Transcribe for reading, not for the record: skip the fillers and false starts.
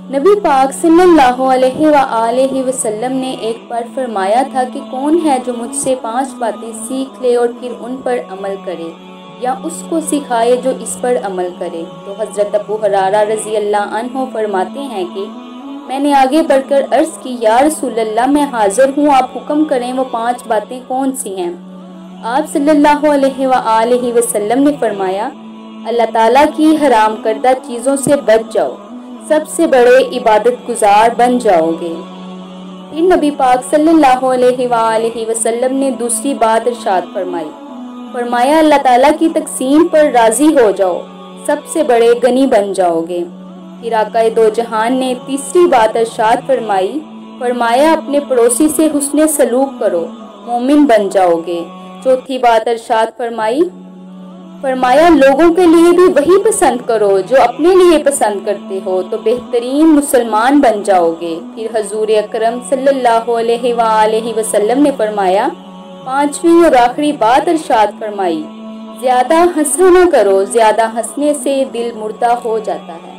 نبی پاک صلی اللہ علیہ وآلہ وسلم نے ایک بار فرمایا تھا کہ کون ہے جو مجھ سے 5 باتیں سیکھ لے اور پھر ان پر عمل کرے یا اس کو سکھائے جو اس پر عمل کرے؟ تو حضرت ابو ہریرہ رضی اللہ عنہ فرماتے ہیں کہ میں نے آگے بڑھ کر عرض کی، یا رسول اللہ، میں حاضر ہوں، آپ حکم کریں وہ 5 باتیں کون سی ہیں؟ آپ صلی اللہ علیہ وآلہ وسلم نے فرمایا، اللہ تعالیٰ کی حرام کردہ چیزوں سے بچ جاؤ، سب سے بڑے عبادت گزار بن جاؤ گے۔ پھر نبی پاک صلی اللہ علیہ وآلہ وسلم نے دوسری بات ارشاد فرمایا اللہ تعالیٰ کی تقسیم پر راضی ہو جاؤ، سب سے بڑے غنی بن جاؤ گے۔ پھر آقا دو جہان نے تیسری بات ارشاد فرمایا اپنے پڑوسی سے حسن سلوک کرو، مومن بن جاؤ گے۔ چوتھی بات ارشاد فرمایا لوگوں کے لیے بھی وہی پسند کرو جو اپنے لیے پسند کرتے ہو تو بہترین مسلمان بن جاؤ گے۔ پھر حضور اکرم صلی اللہ علیہ وآلہ وسلم نے فرمایا، 5ویں اور آخری بات ارشاد فرمائی، زیادہ ہنسا نہ کرو، زیادہ ہنسنے سے دل مردہ ہو جاتا ہے۔